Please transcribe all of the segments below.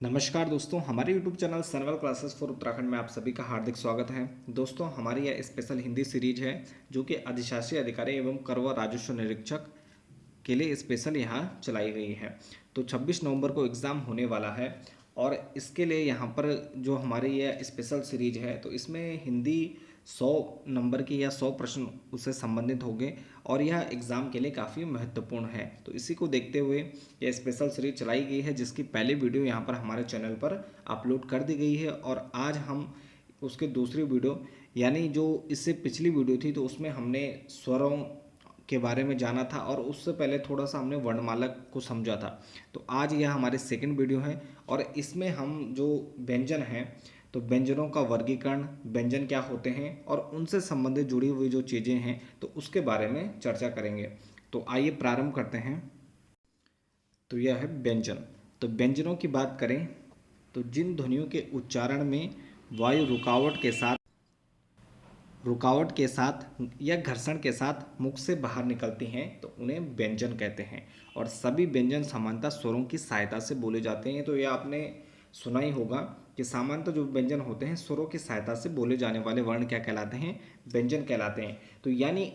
नमस्कार दोस्तों, हमारे YouTube channel Sanwal classes for Uttarakhand में आप सभी का हार्दिक स्वागत है। दोस्तों, हमारी यह स्पेशल हिंदी सीरीज है जो कि अधिशासी अधिकारी एवं कर व राजस्व निरीक्षक के लिए स्पेशल यहाँ चलाई गई है। तो 26 नवंबर को एग्ज़ाम होने वाला है और इसके लिए यहाँ पर जो हमारी यह स्पेशल सीरीज है तो इसमें हिंदी 100 नंबर की या 100 प्रश्न उससे संबंधित होंगे और यह एग्ज़ाम के लिए काफ़ी महत्वपूर्ण है। तो इसी को देखते हुए यह स्पेशल सीरीज चलाई गई है जिसकी पहली वीडियो यहाँ पर हमारे चैनल पर अपलोड कर दी गई है और आज हम उसके दूसरी वीडियो यानी जो इससे पिछली वीडियो थी तो उसमें हमने स्वरों के बारे में जाना था और उससे पहले थोड़ा सा हमने वर्णमाला को समझा था। तो आज यह हमारी सेकंड वीडियो है और इसमें हम जो व्यंजन हैं तो व्यंजनों का वर्गीकरण, व्यंजन क्या होते हैं और उनसे संबंधित जुड़ी हुई जो चीज़ें हैं तो उसके बारे में चर्चा करेंगे। तो आइए प्रारंभ करते हैं। तो यह है व्यंजन। तो व्यंजनों की बात करें तो जिन ध्वनियों के उच्चारण में वायु रुकावट के साथ या घर्षण के साथ मुख से बाहर निकलती हैं तो उन्हें व्यंजन कहते हैं। और सभी व्यंजन सामान्यतः स्वरों की सहायता से बोले जाते हैं। तो यह आपने सुना ही होगा कि सामान्यतः जो व्यंजन होते हैं स्वरों की सहायता से बोले जाने वाले वर्ण क्या कहलाते हैं? व्यंजन कहलाते हैं। तो यानी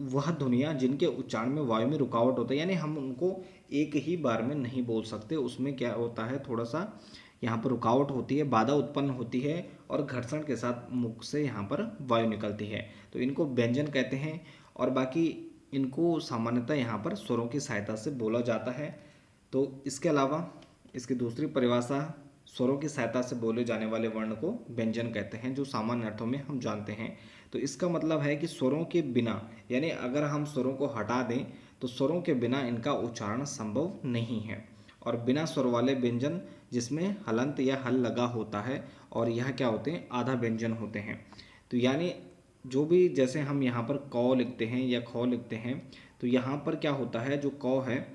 वह ध्वनियाँ जिनके उच्चारण में वायु में रुकावट होता है, यानी हम उनको एक ही बार में नहीं बोल सकते, उसमें क्या होता है थोड़ा सा यहाँ पर रुकावट होती है, बाधा उत्पन्न होती है और घर्षण के साथ मुख से यहाँ पर वायु निकलती है तो इनको व्यंजन कहते हैं। और बाकी इनको सामान्यतः यहाँ पर स्वरों की सहायता से बोला जाता है। तो इसके अलावा इसकी दूसरी परिभाषा, स्वरों की सहायता से बोले जाने वाले वर्ण को व्यंजन कहते हैं जो सामान्य अर्थों में हम जानते हैं। तो इसका मतलब है कि स्वरों के बिना, यानी अगर हम स्वरों को हटा दें तो स्वरों के बिना इनका उच्चारण संभव नहीं है। और बिना स्वर वाले व्यंजन जिसमें हलंत या हल लगा होता है और यह क्या होते हैं? आधा व्यंजन होते हैं। तो यानी जो भी, जैसे हम यहाँ पर कौ लिखते हैं या खौ लिखते हैं तो यहाँ पर क्या होता है, जो कौ है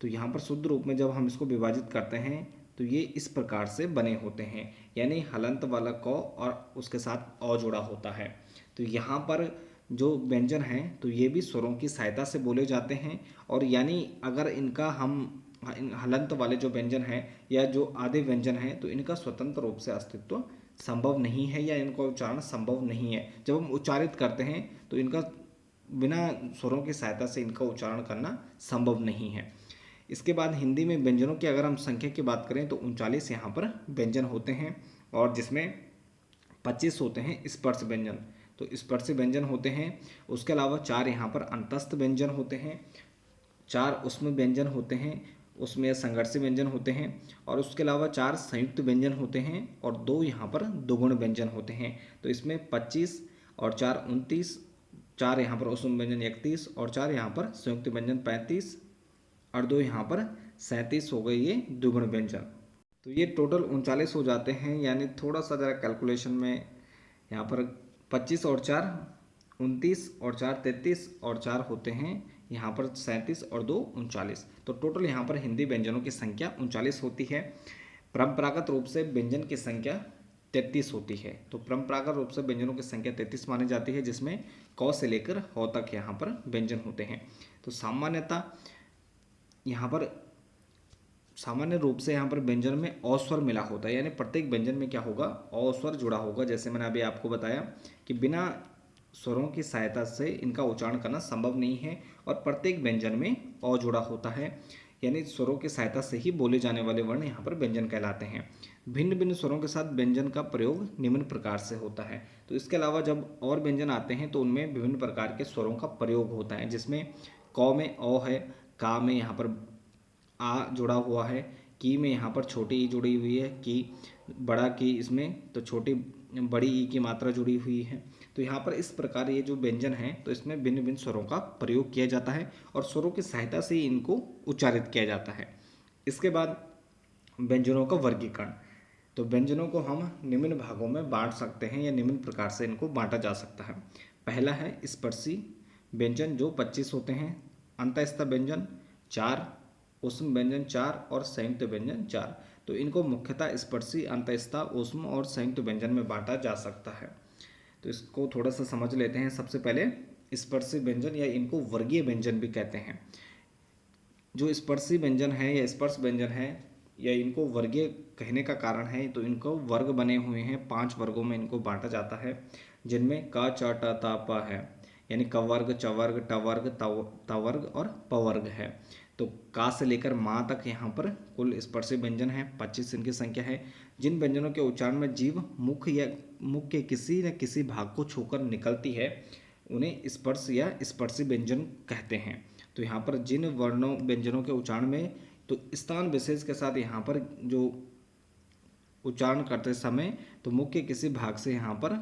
तो यहाँ पर शुद्ध रूप में जब हम इसको विभाजित करते हैं तो ये इस प्रकार से बने होते हैं, यानी हलंत वाला कौ और उसके साथ औ जुड़ा होता है। तो यहाँ पर जो व्यंजन हैं तो ये भी स्वरों की सहायता से बोले जाते हैं। और यानी अगर इनका हम हलंत वाले जो व्यंजन हैं या जो आधे व्यंजन हैं तो इनका स्वतंत्र रूप से अस्तित्व संभव नहीं है या इनका उच्चारण संभव नहीं है। जब हम उच्चारित करते हैं तो इनका बिना स्वरों की सहायता से इनका उच्चारण करना संभव नहीं है। इसके बाद हिंदी में व्यंजनों की अगर हम संख्या की बात करें तो 39 यहाँ पर व्यंजन होते हैं और जिसमें 25 होते हैं स्पर्श व्यंजन। तो स्पर्श व्यंजन होते हैं। उसके अलावा 4 यहाँ पर अंतस्थ व्यंजन होते हैं, 4 उसमें व्यंजन होते हैं, उसमें संघर्षी व्यंजन होते हैं। और उसके अलावा 4 संयुक्त व्यंजन होते हैं और 2 यहाँ पर दुगुण व्यंजन होते हैं। तो इसमें 25 और 4 29, 4 यहाँ पर उसम व्यंजन 31 और 4 यहाँ पर संयुक्त व्यंजन 35 और 2 यहाँ पर 37 हो गए ये द्विगुण व्यंजन। तो ये टोटल 39 हो जाते हैं। यानी थोड़ा सा ज़रा कैलकुलेशन में यहाँ पर 25 और 4 29 और 4 33 और 4 होते हैं यहाँ पर 37 और 2 39। तो टोटल यहाँ पर हिंदी व्यंजनों की संख्या 39 होती है। परंपरागत रूप से व्यंजन की संख्या 33 होती है। तो परंपरागत रूप से व्यंजनों की संख्या 33 मानी जाती है जिसमें क से लेकर ह तक यहाँ पर व्यंजन होते हैं। तो सामान्य रूप से यहाँ पर व्यंजन में अ स्वर मिला होता है, यानी प्रत्येक व्यंजन में क्या होगा? अ स्वर जुड़ा होगा। जैसे मैंने अभी आपको बताया कि बिना स्वरों की सहायता से इनका उच्चारण करना संभव नहीं है और प्रत्येक व्यंजन में अ जुड़ा होता है, यानी स्वरों की सहायता से ही बोले जाने वाले वर्ण यहाँ पर व्यंजन कहलाते हैं। भिन्न भिन्न स्वरों के साथ व्यंजन का प्रयोग निम्न प्रकार से होता है। तो इसके अलावा जब और व्यंजन आते हैं तो उनमें विभिन्न प्रकार के स्वरों का प्रयोग होता है, जिसमें क में अ है, का में यहाँ पर आ जुड़ा हुआ है, की में यहाँ पर छोटी ई जुड़ी हुई है, की बड़ा की इसमें तो छोटी बड़ी ई की मात्रा जुड़ी हुई है। तो यहाँ पर इस प्रकार ये जो व्यंजन हैं तो इसमें भिन्न भिन्न स्वरों का प्रयोग किया जाता है और स्वरों की सहायता से ही इनको उच्चारित किया जाता है। इसके बाद व्यंजनों का वर्गीकरण। तो व्यंजनों को हम निम्न भागों में बांट सकते हैं या निम्न प्रकार से इनको बांटा जा सकता है। पहला है स्पर्शी व्यंजन जो 25 होते हैं, अंतःस्थ व्यंजन 4, ऊष्म व्यंजन 4 और संयुक्त व्यंजन 4। तो इनको मुख्यतः स्पर्शी, अंतःस्थ, ऊष्म और संयुक्त व्यंजन में बांटा जा सकता है। तो इसको थोड़ा सा समझ लेते हैं। सबसे पहले स्पर्शी व्यंजन या इनको वर्गीय व्यंजन भी कहते हैं। जो स्पर्शी व्यंजन है या स्पर्श व्यंजन है या इनको वर्गीय कहने का कारण है, तो इनको वर्ग बने हुए हैं, 5 वर्गों में इनको बांटा जाता है, जिनमें क च ट त प है, यानी क वर्ग, च वर्ग, ट वर्ग, त वर्ग और प वर्ग है। तो का से लेकर माँ तक यहाँ पर कुल स्पर्शी व्यंजन है, 25 इनकी संख्या है। जिन व्यंजनों के उच्चारण में जीभ मुख के किसी न किसी भाग को छूकर निकलती है, उन्हें स्पर्श या स्पर्शी व्यंजन कहते हैं। तो यहाँ पर जिन वर्णों व्यंजनों के उच्चारण में तो स्थान विशेष के साथ यहाँ पर जो उच्चारण करते समय तो मुख के किसी भाग से यहाँ पर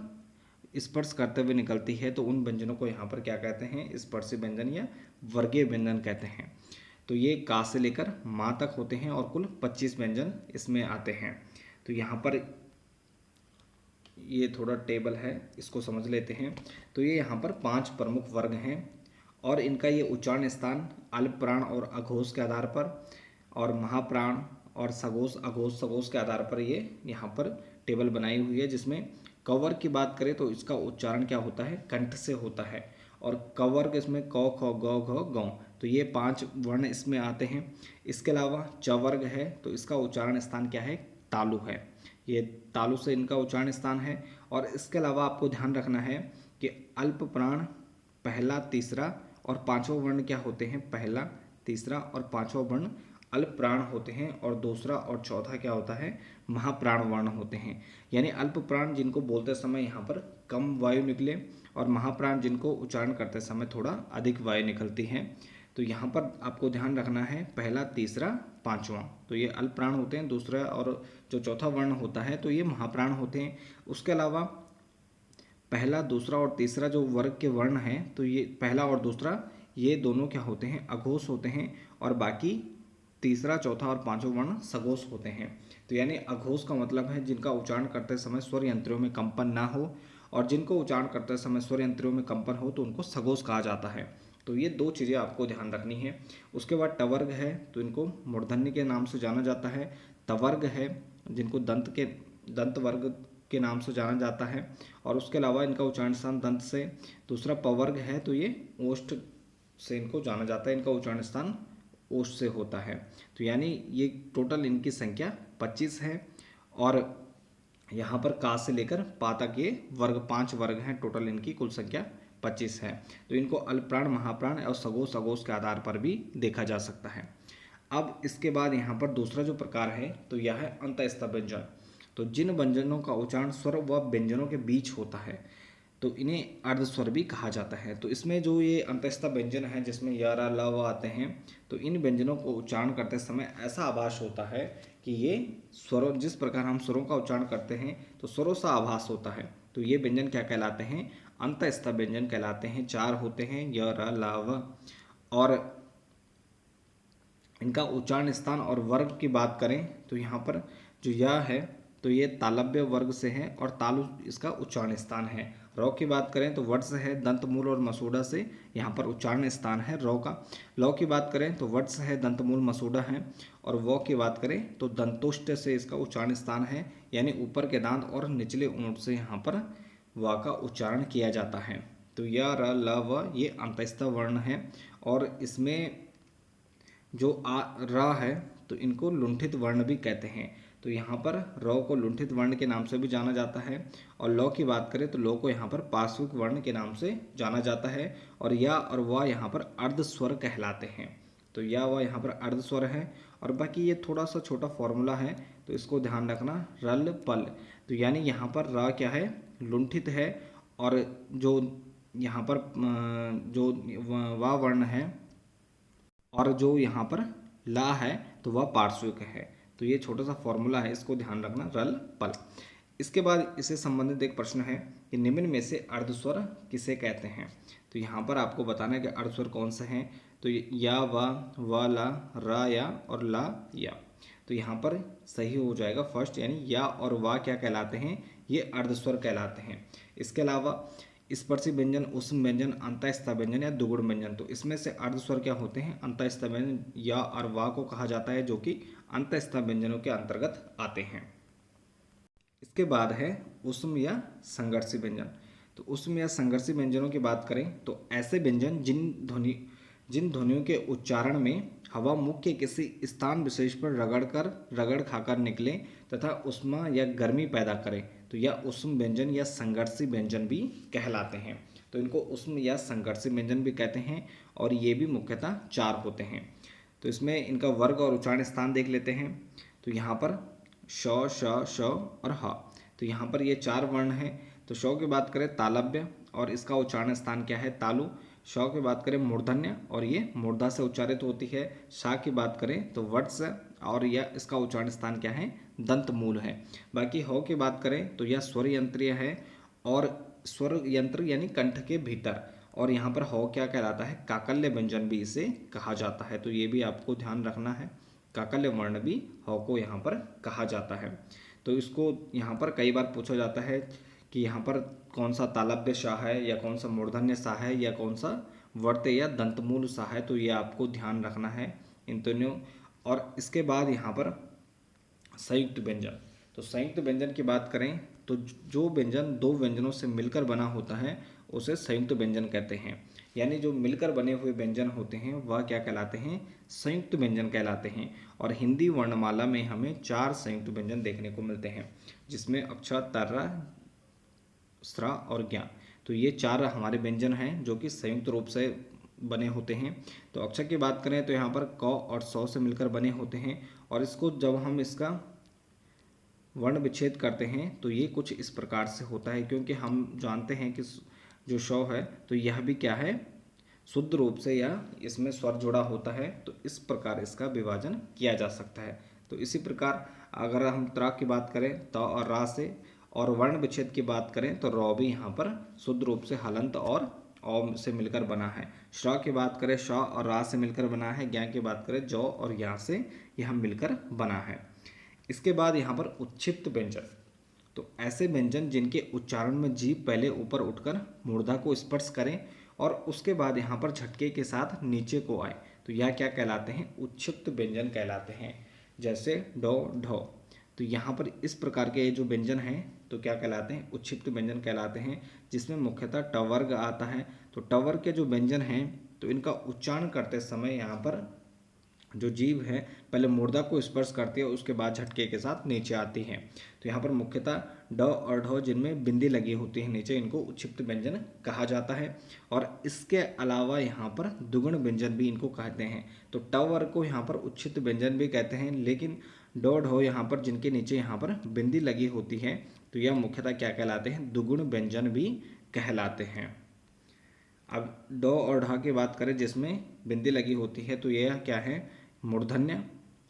स्पर्श करते हुए निकलती है, तो उन व्यंजनों को यहाँ पर क्या कहते हैं, स्पर्शी व्यंजन या वर्गीय व्यंजन कहते हैं। तो ये का से लेकर माँ तक होते हैं और कुल 25 व्यंजन इसमें आते हैं। तो यहाँ पर ये थोड़ा टेबल है, इसको समझ लेते हैं। तो ये यहाँ पर 5 प्रमुख वर्ग हैं और इनका ये उच्चारण स्थान अल्प प्राण और अघोष के आधार पर और महाप्राण और सघोष, अघोष, सघोष के आधार पर ये यहाँ पर टेबल बनाई हुई है। जिसमें कवर्ग की बात करें तो इसका उच्चारण क्या होता है, कंठ से होता है, और कवर्ग इसमें क ख ग घ गौ, तो ये 5 वर्ण इसमें आते हैं। इसके अलावा चवर्ग है, तो इसका उच्चारण स्थान क्या है, तालु है, ये तालु से इनका उच्चारण स्थान है। और इसके अलावा आपको ध्यान रखना है कि अल्प प्राण पहला, तीसरा और पांचवा वर्ण क्या होते हैं, पहला, तीसरा और पांचवा वर्ण अल्प प्राण होते हैं, और दूसरा और चौथा क्या होता है, महाप्राण वर्ण होते हैं। यानी अल्प प्राण जिनको बोलते समय यहाँ पर कम वायु निकले, और महाप्राण जिनको उच्चारण करते समय थोड़ा अधिक वायु निकलती है। तो यहाँ पर आपको ध्यान रखना है पहला, तीसरा, पांचवा तो ये अल्प प्राण होते हैं, दूसरा और जो चौथा वर्ण होता है तो ये महाप्राण होते हैं। उसके अलावा पहला, दूसरा और तीसरा जो वर्ग के वर्ण हैं, तो ये पहला और दूसरा ये दोनों क्या होते हैं, अघोष होते हैं, और बाकी तीसरा, चौथा और पांचवा वर्ण सघोष होते हैं। तो यानी अघोष का मतलब है जिनका उच्चारण करते समय स्वर यंत्रों में कंपन ना हो, और जिनको उच्चारण करते समय स्वर यंत्रों में कंपन हो तो उनको सघोष कहा जाता है। तो ये 2 चीज़ें आपको ध्यान रखनी है। उसके बाद टवर्ग है, तो इनको मूर्धन्य के नाम से जाना जाता है। तवर्ग है जिनको दंत वर्ग के नाम से जाना जाता है, और उसके अलावा इनका उच्चारण स्थान दंत से। दूसरा पवर्ग है, तो ये ओष्ठ से इनको जाना जाता है, इनका उच्चारण स्थान ओष्ठ से होता है। तो यानी ये टोटल इनकी संख्या 25 है, और यहाँ पर का से लेकर पा तक ये वर्ग 5 वर्ग हैं, टोटल इनकी कुल संख्या 25 है। तो इनको अल्पप्राण, महाप्राण और सघोष, अघोष के आधार पर भी देखा जा सकता है। अब इसके बाद यहाँ पर दूसरा जो प्रकार है तो यह है अंतःस्थ व्यंजन। तो जिन व्यंजनों का उच्चारण स्वर व व्यंजनों के बीच होता है तो इन्हें अर्धस्वर भी कहा जाता है। तो इसमें जो ये अंतःस्थ व्यंजन है जिसमें य, र, ल, व आते हैं, तो इन व्यंजनों को उच्चारण करते समय ऐसा आभास होता है कि ये स्वरों, जिस प्रकार हम स्वरों का उच्चारण करते हैं तो स्वरों सा आभास होता है। तो ये व्यंजन क्या कहलाते हैं, अंतःस्थ व्यंजन कहलाते हैं। 4 होते हैं, य, र, ल, व। और इनका उच्चारण स्थान और वर्ग की बात करें तो यहाँ पर जो य है तो ये तालव्य वर्ग से है, और तालु इसका उच्चारण स्थान है। रौ की बात करें तो वट से है, दंतमूल और मसूड़ा से यहाँ पर उच्चारण स्थान है रौ का। लौ की बात करें तो वट से है, दंतमूल, मसूड़ा है। और वौ की बात करें तो दंतोष्ट से इसका उच्चारण स्थान है, यानी ऊपर के दांत और निचले ओंठ से यहाँ पर वा का उच्चारण किया जाता है। तो य, र, ल, व ये अंतःस्थ वर्ण है, और इसमें जो र है तो इनको लुंठित वर्ण भी कहते हैं। तो यहाँ पर रौ को लुंठित वर्ण के नाम से भी जाना जाता है, और लौ की बात करें तो लौ को यहाँ पर पार्श्विक वर्ण के नाम से जाना जाता है। और या और व यहाँ पर अर्धस्वर कहलाते हैं। तो या व यहाँ पर अर्धस्वर है, और बाकी ये थोड़ा सा छोटा फॉर्मूला है तो इसको ध्यान रखना, रल पल। तो यानी यहाँ पर र क्या है, लुंठित है, और जो यहाँ पर जो वा वर्ण है और जो यहाँ पर ला है तो वह पार्श्विक है। तो ये छोटा सा फॉर्मूला है, इसको ध्यान रखना, रल पल। इसके बाद इससे संबंधित एक प्रश्न है कि निम्न में से अर्धस्वर किसे कहते हैं। तो यहाँ पर आपको बताना है कि अर्धस्वर कौन से हैं। तो या, व, ला, रा, या और ला, या। तो यहाँ पर सही हो जाएगा फर्स्ट, यानी या और वा क्या कहलाते हैं, ये अर्धस्वर कहलाते हैं। इसके अलावा स्पर्शी व्यंजन, उष्म व्यंजन, अंतःस्थ व्यंजन या दुगुण व्यंजन, तो इसमें से अर्धस्वर क्या होते हैं, अंतःस्थ व्यंजन या और वा को कहा जाता है, जो कि अंतःस्थ व्यंजनों के अंतर्गत आते हैं। इसके बाद है उष्म या संघर्षी व्यंजन। तो उष्म या संघर्षी व्यंजनों की बात करें तो ऐसे व्यंजन जिन ध्वनियों के उच्चारण में हवा मुख के किसी स्थान विशेष पर रगड़ खाकर निकले तथा उष्मा या गर्मी पैदा करे तो यह उष्म व्यंजन या संघर्षी व्यंजन भी कहलाते हैं। तो इनको उष्म या संघर्षी व्यंजन भी कहते हैं और ये भी मुख्यतः 4 होते हैं। तो इसमें इनका वर्ग और उच्चारण स्थान देख लेते हैं। तो यहाँ पर श, श, श और ह। तो यहाँ पर ये 4 वर्ण हैं। तो श की बात करें तालव्य और इसका उच्चारण स्थान क्या है तालु। श की बात करें मूर्धन्य और ये मूर्धा से उच्चारित होती है। शा की बात करें तो वत्स और यह इसका उच्चारण स्थान क्या है दंत मूल है। बाकी हो की बात करें तो यह स्वर यंत्रीय है और स्वर यंत्र यानी कंठ के भीतर। और यहाँ पर हो क्या कहलाता है काकल्य व्यंजन भी इसे कहा जाता है। तो ये भी आपको ध्यान रखना है, काकल्य वर्ण भी हो को यहाँ पर कहा जाता है। तो इसको यहाँ पर कई बार पूछा जाता है कि यहाँ पर कौन सा तालव्य सा है या कौन सा मूर्धन्य सा है या कौन सा वर्त या दंतमूल सा है। तो ये आपको ध्यान रखना है इन दोनों। और इसके बाद यहाँ पर संयुक्त व्यंजन। तो संयुक्त व्यंजन की बात करें तो जो व्यंजन 2 व्यंजनों से मिलकर बना होता है उसे संयुक्त व्यंजन कहते हैं। यानी जो मिलकर बने हुए व्यंजन होते हैं वह क्या कहलाते हैं संयुक्त व्यंजन कहलाते हैं। और हिंदी वर्णमाला में हमें 4 संयुक्त व्यंजन देखने को मिलते हैं जिसमें अक्षर तर्रा स्रा और ज्ञा। तो ये 4 हमारे व्यंजन हैं जो कि संयुक्त रूप से बने होते हैं। तो अक्षर की बात करें तो यहाँ पर क और सौ से मिलकर बने होते हैं। और इसको जब हम इसका वर्ण विच्छेद करते हैं तो ये कुछ इस प्रकार से होता है, क्योंकि हम जानते हैं कि जो शौ है तो यह भी क्या है शुद्ध रूप से या इसमें स्वर जुड़ा होता है। तो इस प्रकार इसका विभाजन किया जा सकता है। तो इसी प्रकार अगर हम त्रा की बात करें त और रा से, और वर्ण विच्छेद की बात करें तो रौ भी यहाँ पर शुद्ध रूप से हलंत और औ से मिलकर बना है। श्र की बात करें श और रा से मिलकर बना है। ज्ञा की बात करें जौ और या से यह मिलकर बना है। इसके बाद यहाँ पर उच्छिप्त व्यंजन। तो ऐसे व्यंजन जिनके उच्चारण में जीभ पहले ऊपर उठकर मूर्धा को स्पर्श करें और उसके बाद यहाँ पर झटके के साथ नीचे को आए तो यह क्या कहलाते हैं उच्छिप्त व्यंजन कहलाते हैं। जैसे डो ढो। तो यहाँ पर इस प्रकार के जो व्यंजन हैं तो क्या कहलाते हैं उच्छिप्त व्यंजन कहलाते हैं, जिसमें मुख्यतः ट वर्ग आता है। तो ट वर्ग के जो व्यंजन हैं तो इनका उच्चारण करते समय यहाँ पर जो जीभ है पहले मूर्धा को स्पर्श करती है, उसके बाद झटके के साथ नीचे आती है। तो यहाँ पर मुख्यतः ड और ढ जिनमें बिंदी लगी होती है नीचे, इनको उच्छिप्त व्यंजन कहा जाता है। और इसके अलावा यहाँ पर दुगुण व्यंजन भी इनको कहते हैं। तो ट वर्ग को यहाँ पर उच्छिप्त व्यंजन भी कहते हैं, लेकिन ड ढ यहाँ पर जिनके नीचे यहाँ पर बिंदी लगी होती है तो यह मुख्यतः क्या कहलाते हैं दुगुण व्यंजन भी कहलाते हैं। अब ड और ढ की बात करें जिसमें बिंदी लगी होती है तो यह क्या है मूर्धन्य,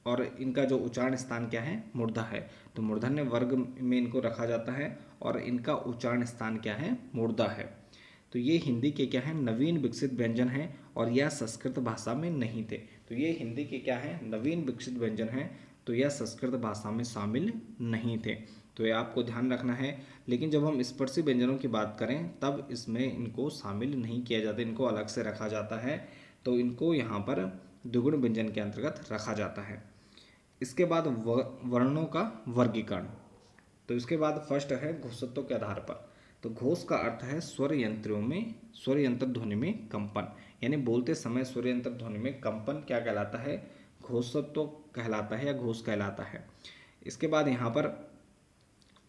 और इनका जो उच्चारण स्थान क्या है मूर्धा है। तो मूर्धन्य वर्ग में इनको रखा जाता है और इनका उच्चारण स्थान क्या है मूर्धा है। तो ये हिंदी के क्या है नवीन विकसित व्यंजन हैं और यह संस्कृत भाषा में नहीं थे। तो ये हिंदी के क्या है नवीन विकसित व्यंजन हैं, तो यह संस्कृत भाषा में शामिल नहीं थे। तो ये आपको ध्यान रखना है। लेकिन जब हम स्पर्शी व्यंजनों की बात करें तब इसमें इनको शामिल नहीं किया जाता, इनको अलग से रखा जाता है। तो इनको यहाँ पर द्विगुण व्यंजन के अंतर्गत रखा जाता है। इसके बाद वर्णों का वर्गीकरण। तो इसके बाद फर्स्ट है घोषत्व के आधार पर। तो घोष का अर्थ है स्वर यंत्रों में स्वर यंत्र ध्वनि में कंपन, यानी बोलते समय स्वर यंत्र ध्वनि में कंपन क्या कहलाता है घोषत्व कहलाता है या घोष कहलाता है। इसके बाद यहाँ पर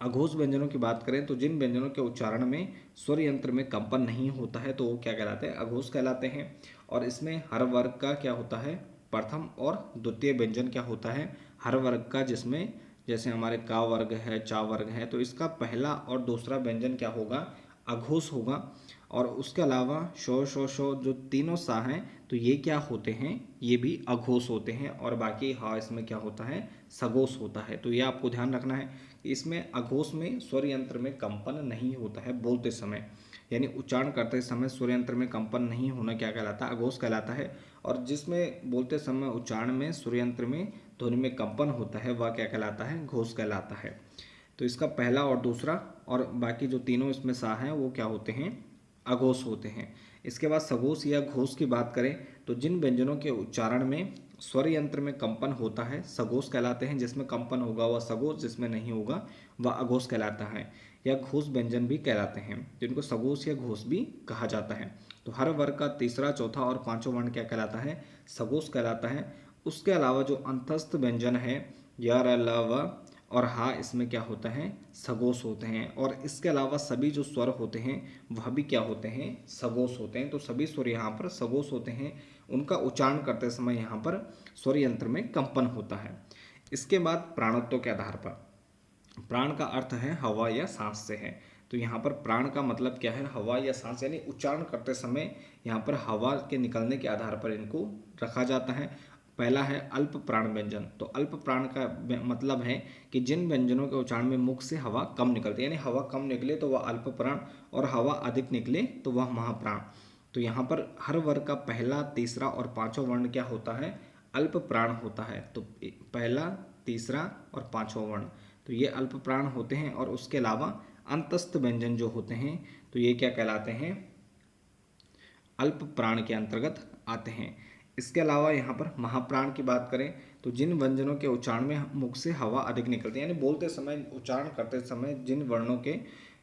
अघोष व्यंजनों की बात करें तो जिन व्यंजनों के उच्चारण में स्वर यंत्र में कंपन नहीं होता है तो वो क्या कहलाते हैं अघोष कहलाते हैं। और इसमें हर वर्ग का क्या होता है प्रथम और द्वितीय व्यंजन क्या होता है हर वर्ग का, जिसमें जैसे हमारे का वर्ग है चा वर्ग है तो इसका पहला और दूसरा व्यंजन क्या होगा अघोष होगा। और उसके अलावा शो शो शो जो तीनों सा हैं तो ये क्या होते हैं ये भी अघोष होते हैं, और बाकी हा इसमें क्या होता है सघोष होता है। तो ये आपको ध्यान रखना है कि इसमें अघोष में स्वर यंत्र में कंपन नहीं होता है बोलते समय, यानी उच्चारण करते समय स्वर यंत्र में कंपन नहीं होना क्या कहलाता है अघोष कहलाता है। और जिसमें बोलते समय उच्चारण में स्वर यंत्र में ध्वनि में कंपन होता है वह क्या कहलाता है घोष कहलाता है। तो इसका पहला और दूसरा और बाकी जो तीनों इसमें सा हैं वो क्या होते हैं अघोष होते हैं। इसके बाद सघोष या घोष की बात करें तो जिन व्यंजनों के उच्चारण में स्वर यंत्र में कंपन होता है सघोष कहलाते हैं, जिसमें कंपन होगा वह सघोष, जिसमें नहीं होगा वह अघोष कहलाता है या घोष व्यंजन भी कहलाते हैं, जिनको सघोष या घोष भी कहा जाता है। तो हर वर्ग का तीसरा चौथा और पांचवा वर्ण क्या कहलाता है सघोष कहलाता है। उसके अलावा जो अंतस्थ व्यंजन है य, र, ल, व और हा, इसमें क्या होता है, सगोश होते हैं। और इसके अलावा सभी जो स्वर होते हैं वह भी क्या होते हैं, सगोश होते हैं। तो सभी स्वर यहाँ पर सगोश होते हैं। उनका उच्चारण करते समय यहाँ पर स्वर यंत्र में कंपन होता है। इसके बाद प्राणत्व के आधार पर, प्राण का अर्थ है हवा या सांस से है। तो यहाँ पर प्राण का मतलब क्या है, हवा या सांस, यानी उच्चारण करते समय यहाँ पर हवा के निकलने के आधार पर इनको रखा जाता है। पहला है अल्प प्राण व्यंजन। तो अल्प प्राण का मतलब है कि जिन व्यंजनों के उच्चारण में मुख से हवा कम निकलती है, यानी हवा कम निकले तो वह अल्प प्राण, और हवा अधिक निकले तो वह महाप्राण। तो यहाँ पर हर वर्ग का पहला, तीसरा और पांचवा वर्ण क्या होता है, अल्प प्राण होता है। तो पहला, तीसरा और पांचवा वर्ण तो ये अल्प प्राण होते हैं। और उसके अलावा अंतस्थ व्यंजन जो होते हैं तो ये क्या कहलाते हैं, अल्प प्राण के अंतर्गत आते हैं। इसके अलावा यहाँ पर महाप्राण की बात करें तो जिन व्यंजनों के उच्चारण में मुख से हवा अधिक निकलती है, यानी बोलते समय, उच्चारण करते समय जिन वर्णों के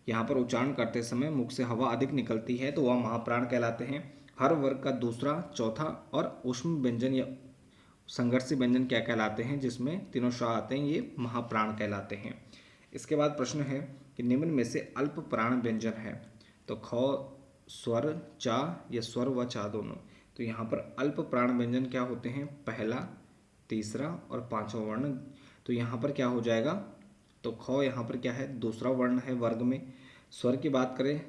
यहाँ पर उच्चारण करते समय मुख से हवा अधिक निकलती है तो वह महाप्राण कहलाते हैं। हर वर्ग का दूसरा, चौथा और ऊष्म व्यंजन या संघर्षी व्यंजन क्या कहलाते हैं, जिसमें तीनों श आते हैं, ये महाप्राण कहलाते हैं। इसके बाद प्रश्न है कि निम्न में से अल्प प्राण व्यंजन है तो ख, स्वर, चा या स्वर व चा दोनों। तो यहाँ पर अल्प प्राण व्यंजन क्या होते हैं, पहला, तीसरा और पांचवा वर्ण। तो यहाँ पर क्या हो जाएगा, तो ख यहाँ पर क्या है, दूसरा वर्ण है वर्ग में। स्वर की बात करें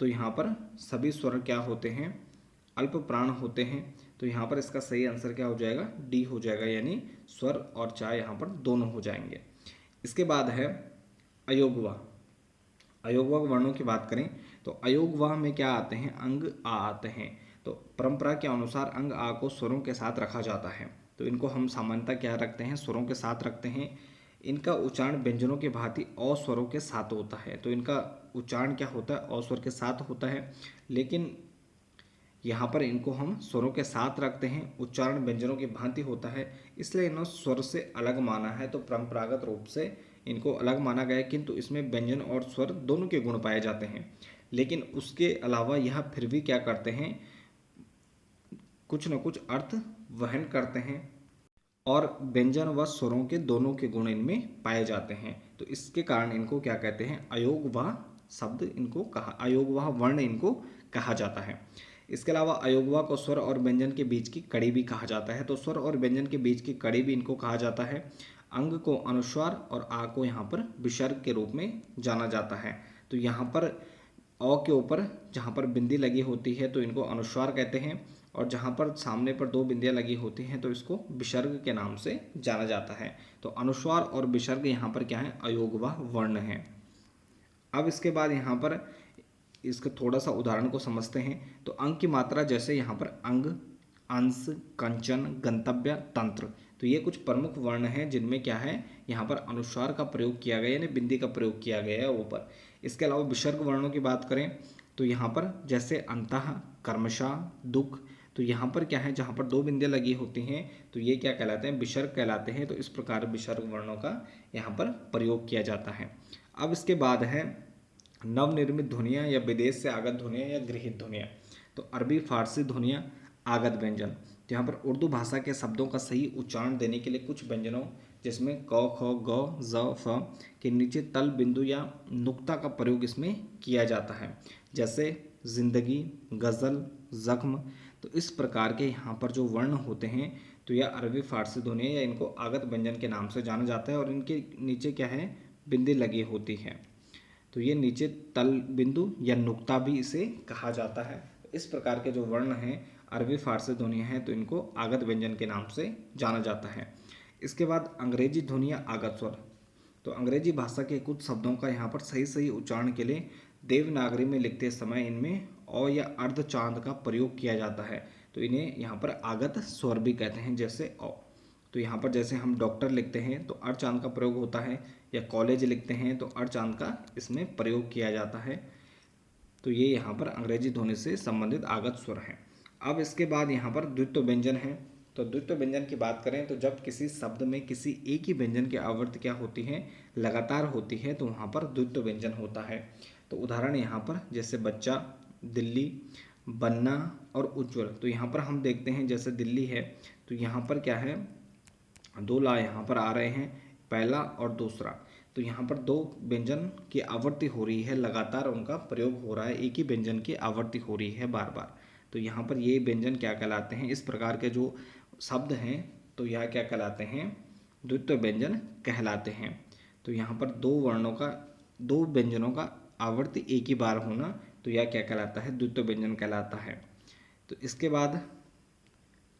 तो यहाँ पर सभी स्वर क्या होते हैं, अल्प प्राण होते हैं। तो यहाँ पर इसका सही आंसर क्या हो जाएगा, डी हो जाएगा, यानी स्वर और चा यहाँ पर दोनों हो जाएंगे। इसके बाद है अयोगवा। अयोगवा वर्णों की बात करें तो अयोगवा में क्या आते हैं, अंग आ आते हैं। तो परंपरा के अनुसार अंग आ को स्वरों के साथ रखा जाता है। तो इनको हम सामान्यतः क्या रखते हैं, स्वरों के साथ रखते हैं। इनका उच्चारण व्यंजनों के भांति अ स्वरों के साथ होता है। तो इनका उच्चारण क्या होता है, अ स्वर के साथ होता है, लेकिन यहाँ पर इनको हम स्वरों के साथ रखते हैं। उच्चारण व्यंजनों की भांति होता है, इसलिए इन्हें स्वर से अलग माना है। तो परंपरागत रूप से इनको अलग माना गया है, किंतु इसमें व्यंजन और स्वर दोनों के गुण पाए जाते हैं। लेकिन उसके अलावा यह फिर भी क्या करते हैं, कुछ न कुछ अर्थ वहन करते हैं, और व्यंजन व स्वरों के दोनों के गुण इनमें पाए जाते हैं। तो इसके कारण इनको क्या कहते हैं, अयोगवाह शब्द इनको कहा, अयोगवाह वर्ण इनको कहा जाता है। इसके अलावा अयोगवा को स्वर और व्यंजन के बीच की कड़ी भी कहा जाता है। तो स्वर और व्यंजन के बीच की कड़ी भी इनको कहा जाता है। अंग को अनुस्वार और आ को यहाँ पर विसर्ग के रूप में जाना जाता है। तो यहाँ पर अ के ऊपर जहाँ पर बिंदी लगी होती है तो इनको अनुस्वार कहते हैं, और जहाँ पर सामने पर दो बिंदियाँ लगी होती हैं तो इसको विसर्ग के नाम से जाना जाता है। तो अनुस्वार और विसर्ग यहाँ पर क्या है, अयोगवाह वर्ण है। अब इसके बाद यहाँ पर इसके थोड़ा सा उदाहरण को समझते हैं। तो अंग की मात्रा जैसे यहाँ पर अंग, अंश, कंचन, गंतव्य, तंत्र, तो ये कुछ प्रमुख वर्ण हैं जिनमें क्या है, यहाँ पर अनुस्वार का प्रयोग किया गया, यानी बिंदी का प्रयोग किया गया है ऊपर। इसके अलावा विसर्ग वर्णों की बात करें तो यहाँ पर जैसे अंतः, कर्मशः, दुख, तो यहाँ पर क्या है, जहाँ पर दो बिंदियाँ लगी होती हैं तो ये क्या कहलाते हैं, विसर्ग कहलाते हैं। तो इस प्रकार विसर्ग वर्णों का यहाँ पर प्रयोग किया जाता है। अब इसके बाद है नवनिर्मित ध्वनियाँ या विदेश से आगत ध्वनियाँ या गृहीत ध्वनियाँ। तो अरबी, फारसी ध्वनियाँ, आगत व्यंजन। यहाँ पर उर्दू भाषा के शब्दों का सही उच्चारण देने के लिए कुछ व्यंजनों जिसमें क, ख, ग, ज, फ के नीचे तल बिंदु या नुक्ता का प्रयोग इसमें किया जाता है, जैसे जिंदगी, गज़ल, जख्म। तो इस प्रकार के यहाँ पर जो वर्ण होते हैं तो यह अरबी, फारसी ध्वनियाँ या इनको आगत व्यंजन के नाम से जाना जाता है, और इनके नीचे क्या है, बिंदी लगी होती है। तो ये नीचे तल बिंदु या नुक्ता भी इसे कहा जाता है। इस प्रकार के जो वर्ण हैं अरबी, फारसी ध्वनियाँ हैं तो इनको आगत व्यंजन के नाम से जाना जाता है। इसके बाद अंग्रेजी ध्वनियाँ, आगत स्वर। तो अंग्रेजी भाषा के कुछ शब्दों का यहाँ पर सही सही उच्चारण के लिए देवनागरी में लिखते समय इनमें अ या अर्ध चांद का प्रयोग किया जाता है। तो इन्हें यहाँ पर आगत स्वर भी कहते हैं, जैसे अ। तो यहाँ पर जैसे हम डॉक्टर लिखते हैं तो अर्ध चांद का प्रयोग होता है, या कॉलेज लिखते हैं तो अर्ध चांद का इसमें प्रयोग किया जाता है। तो ये यहाँ पर अंग्रेजी ध्वनि से संबंधित आगत स्वर हैं। अब इसके बाद यहाँ पर द्वित्व व्यंजन है। तो द्वित्व व्यंजन की बात करें तो जब किसी शब्द में किसी एक ही व्यंजन की आवृत्ति क्या होती है, लगातार होती है, तो वहाँ पर द्वित्व व्यंजन होता है। तो उदाहरण यहाँ पर जैसे बच्चा, दिल्ली, बन्ना और उज्ज्वल। तो यहाँ पर हम देखते हैं जैसे दिल्ली है तो यहाँ पर क्या है, दो ला यहाँ पर आ रहे हैं, पहला और दूसरा। तो यहाँ पर दो व्यंजन की आवृत्ति हो रही है, लगातार उनका प्रयोग हो रहा है, एक ही व्यंजन की आवृत्ति हो रही है बार बार। तो यहाँ पर ये व्यंजन क्या कहलाते हैं, इस प्रकार के जो शब्द हैं तो यह क्या कहलाते हैं, द्वित्व व्यंजन कहलाते हैं। तो यहाँ पर दो वर्णों का, दो व्यंजनों का आवृत्ति एक ही बार होना, तो यह क्या कहलाता है, द्वित्व व्यंजन कहलाता है। तो इसके बाद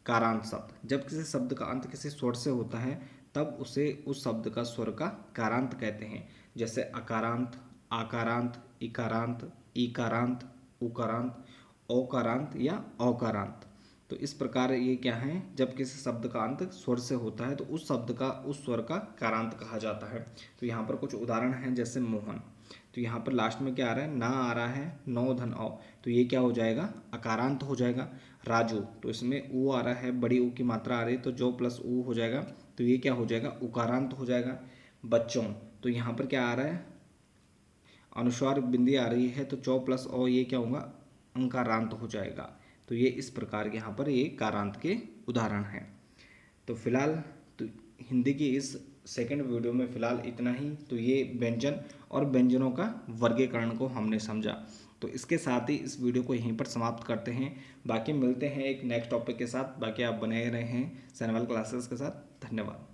कारांत शब्द, जब किसी शब्द का अंत किसी स्वर से होता है तब उसे उस शब्द का स्वर का कारांत कहते हैं। जैसे अकारांत, आकारांत, इकारांत, ईकारांत, उकारांत, औकारांत या औकारांत। तो इस प्रकार ये क्या है, जब किसी शब्द का अंत स्वर से होता है तो उस शब्द का, उस स्वर का कारांत कहा जाता है। तो यहाँ पर कुछ उदाहरण हैं, जैसे मोहन। तो यहाँ पर लास्ट में क्या आ रहा है, ना आ रहा है, नौ धन औ, तो ये क्या हो जाएगा, अकारांत हो जाएगा। राजू, तो इसमें ऊ आ रहा है, बड़ी ऊ की मात्रा आ रही है तो जो प्लस ऊ हो जाएगा, तो ये क्या हो जाएगा, उकारांत हो जाएगा। बच्चों, तो यहाँ पर क्या आ रहा है, अनुस्वार बिंदी आ रही है तो चौ प्लस ओ, ये क्या होगा, अंकारांत हो जाएगा। तो ये इस प्रकार के यहाँ पर ये कारांत के उदाहरण हैं। तो फिलहाल तो हिंदी की इस सेकंड वीडियो में फिलहाल इतना ही। तो ये व्यंजन और व्यंजनों का वर्गीकरण को हमने समझा। तो इसके साथ ही इस वीडियो को यहीं पर समाप्त करते हैं। बाकी मिलते हैं एक नेक्स्ट टॉपिक के साथ। बाकी आप बने रहे हैं सैनवाल क्लासेस के साथ। धन्यवाद।